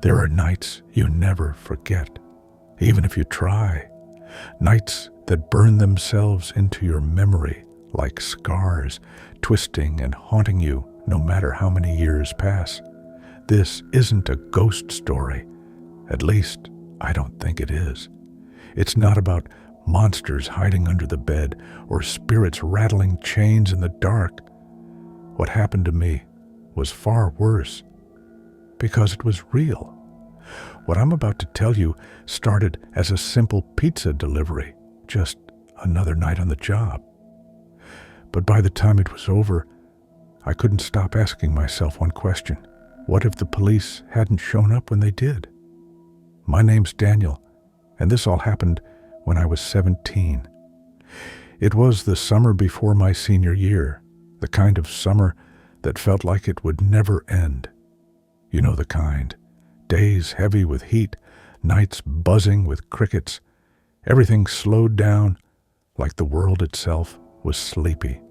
There are nights you never forget, even if you try. Nights that burn themselves into your memory like scars, twisting and haunting you no matter how many years pass. This isn't a ghost story. At least, I don't think it is. It's not about monsters hiding under the bed or spirits rattling chains in the dark. What happened to me was far worse because it was real. What I'm about to tell you started as a simple pizza delivery, just another night on the job. But by the time it was over, I couldn't stop asking myself one question. What if the police hadn't shown up when they did? My name's Daniel, and this all happened when I was 17. It was the summer before my senior year, the kind of summer that felt like it would never end. You know the kind. Days heavy with heat, nights buzzing with crickets, everything slowed down like the world itself was sleepy.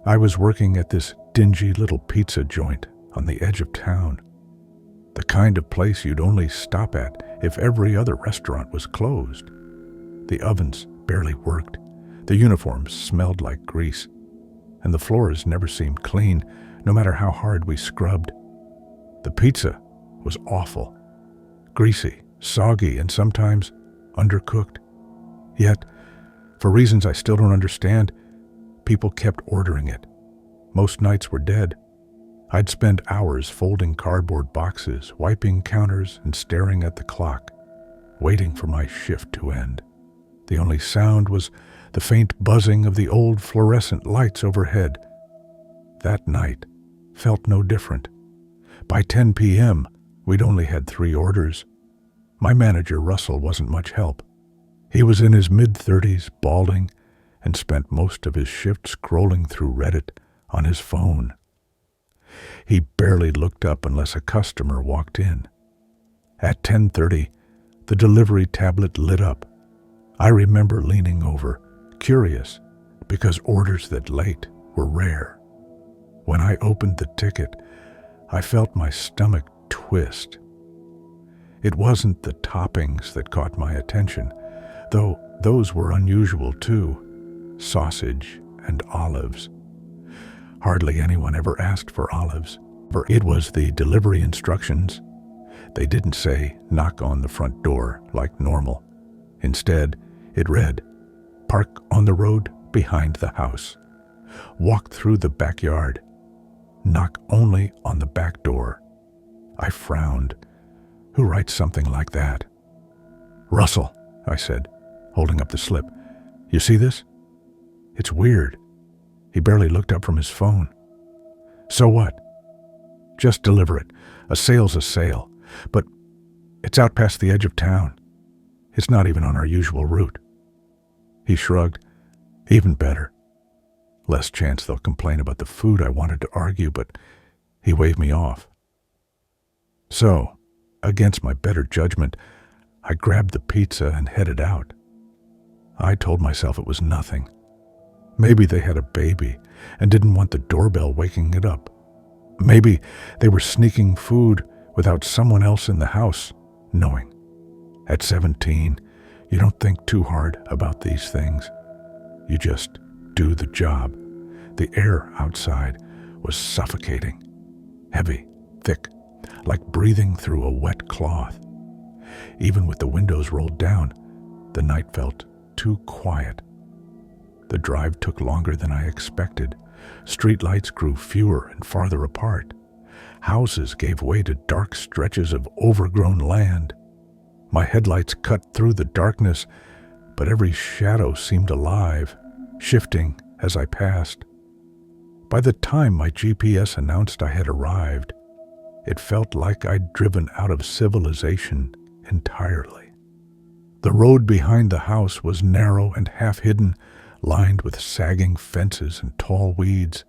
I was working at this dingy little pizza joint on the edge of town, the kind of place you'd only stop at if every other restaurant was closed. The ovens barely worked, the uniforms smelled like grease, and the floors never seemed clean, no matter how hard we scrubbed. The pizza was awful, greasy, soggy, and sometimes undercooked. Yet, for reasons I still don't understand, people kept ordering it. Most nights were dead. I'd spend hours folding cardboard boxes, wiping counters, and staring at the clock, waiting for my shift to end. The only sound was the faint buzzing of the old fluorescent lights overhead. That night felt no different. By 10 p.m., we'd only had 3 orders. My manager, Russell, wasn't much help. He was in his mid-30s, balding, and spent most of his shift scrolling through Reddit on his phone. He barely looked up unless a customer walked in. At 10:30, the delivery tablet lit up. I remember leaning over, curious, because orders that late were rare. When I opened the ticket, I felt my stomach twist. It wasn't the toppings that caught my attention, though those were unusual too. Sausage and olives. Hardly anyone ever asked for olives, for it was the delivery instructions. They didn't say, knock on the front door like normal. Instead, it read, park on the road behind the house. Walk through the backyard. Knock only on the back door. I frowned. Who writes something like that? Russell, I said, holding up the slip. You see this? It's weird. He barely looked up from his phone. So what? Just deliver it. A sale's a sale. But it's out past the edge of town. It's not even on our usual route. He shrugged. Even better. Less chance they'll complain about the food. I wanted to argue, but he waved me off. So, against my better judgment, I grabbed the pizza and headed out. I told myself it was nothing. Maybe they had a baby and didn't want the doorbell waking it up. Maybe they were sneaking food without someone else in the house knowing. At 17, you don't think too hard about these things. You just do the job. The air outside was suffocating, heavy, thick, like breathing through a wet cloth. Even with the windows rolled down, the night felt too quiet. The drive took longer than I expected. Streetlights grew fewer and farther apart. Houses gave way to dark stretches of overgrown land. My headlights cut through the darkness, but every shadow seemed alive, shifting as I passed. By the time my GPS announced I had arrived, it felt like I'd driven out of civilization entirely. The road behind the house was narrow and half-hidden, lined with sagging fences and tall weeds.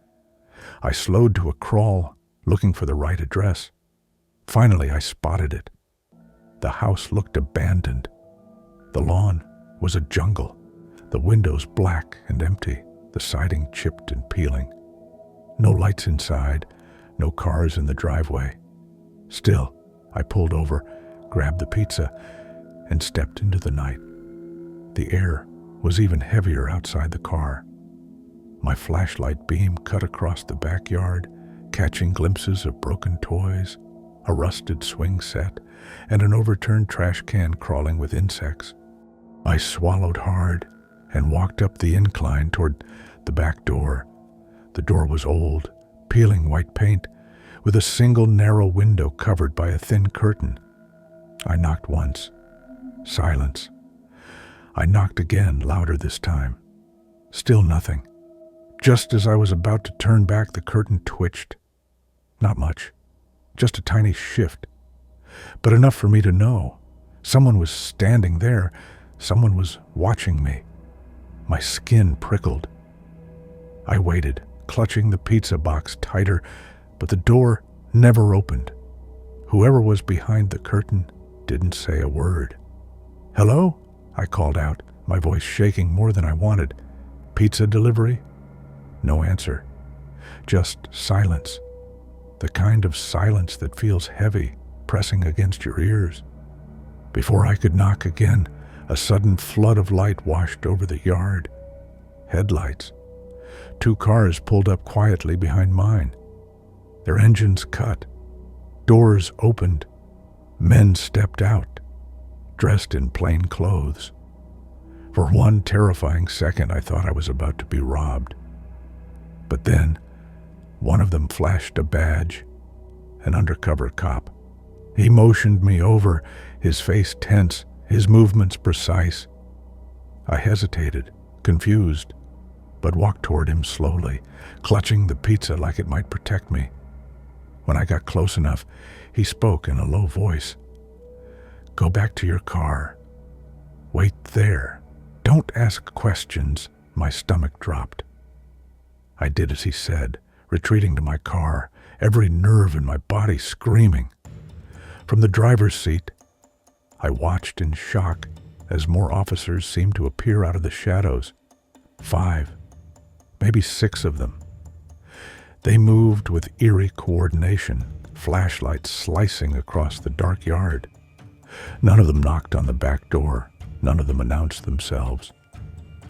I slowed to a crawl, looking for the right address. Finally, I spotted it. The house looked abandoned. The lawn was a jungle, the windows black and empty, the siding chipped and peeling. No lights inside, no cars in the driveway. Still, I pulled over, grabbed the pizza, and stepped into the night. The air was even heavier outside the car. My flashlight beam cut across the backyard, catching glimpses of broken toys, a rusted swing set, and an overturned trash can crawling with insects. I swallowed hard and walked up the incline toward the back door. The door was old, peeling white paint, with a single narrow window covered by a thin curtain. I knocked once. Silence. I knocked again, louder this time. Still nothing. Just as I was about to turn back, the curtain twitched. Not much, just a tiny shift, but enough for me to know. Someone was standing there. Someone was watching me. My skin prickled. I waited, clutching the pizza box tighter, but the door never opened. Whoever was behind the curtain didn't say a word. "Hello?" I called out, my voice shaking more than I wanted. "Pizza delivery?" No answer. Just silence. The kind of silence that feels heavy, pressing against your ears. Before I could knock again, a sudden flood of light washed over the yard. Headlights. 2 cars pulled up quietly behind mine. Their engines cut. Doors opened. Men stepped out, dressed in plain clothes. For one terrifying second, I thought I was about to be robbed. But then, one of them flashed a badge, an undercover cop. He motioned me over, his face tense, his movements precise. I hesitated, confused, but walked toward him slowly, clutching the pizza like it might protect me. When I got close enough, he spoke in a low voice. "Go back to your car. Wait there. Don't ask questions." My stomach dropped. I did as he said, retreating to my car, every nerve in my body screaming. From the driver's seat, I watched in shock as more officers seemed to appear out of the shadows. 5, maybe 6 of them. They moved with eerie coordination, flashlights slicing across the dark yard. None of them knocked on the back door. None of them announced themselves.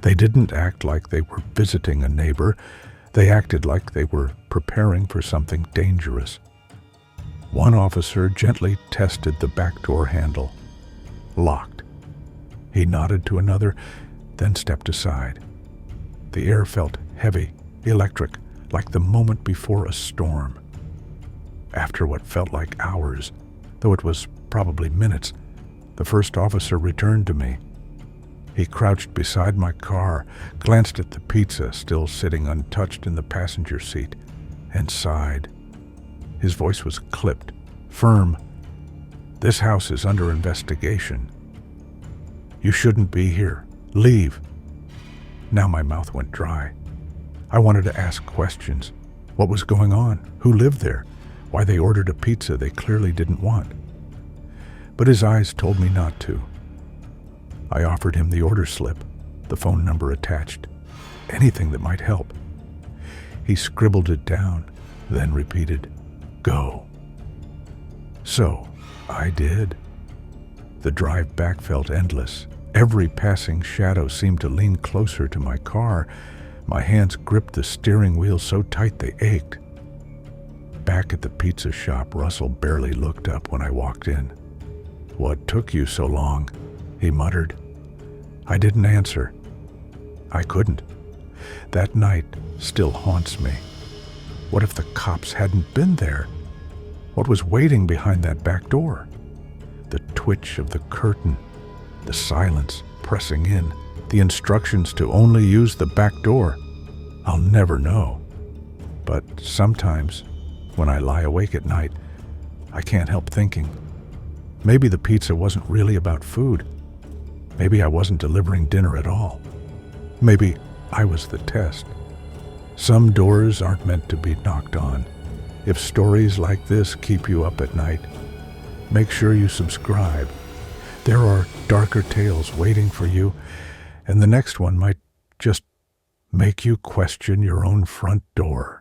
They didn't act like they were visiting a neighbor. They acted like they were preparing for something dangerous. One officer gently tested the back door handle. Locked. He nodded to another, then stepped aside. The air felt heavy, electric, like the moment before a storm. After what felt like hours, though it was probably minutes, the first officer returned to me. He crouched beside my car, glanced at the pizza still sitting untouched in the passenger seat, and sighed. His voice was clipped, firm. "This house is under investigation. You shouldn't be here. Leave." Now my mouth went dry. I wanted to ask questions. What was going on? Who lived there? Why they ordered a pizza they clearly didn't want? But his eyes told me not to. I offered him the order slip, the phone number attached, anything that might help. He scribbled it down, then repeated, "Go." So I did. The drive back felt endless. Every passing shadow seemed to lean closer to my car. My hands gripped the steering wheel so tight they ached. Back at the pizza shop, Russell barely looked up when I walked in. "What took you so long?" he muttered. I didn't answer. I couldn't. That night still haunts me. What if the cops hadn't been there? What was waiting behind that back door? The twitch of the curtain, the silence pressing in, the instructions to only use the back door. I'll never know. But sometimes, when I lie awake at night, I can't help thinking. Maybe the pizza wasn't really about food. Maybe I wasn't delivering dinner at all. Maybe I was the test. Some doors aren't meant to be knocked on. If stories like this keep you up at night, make sure you subscribe. There are darker tales waiting for you, and the next one might just make you question your own front door.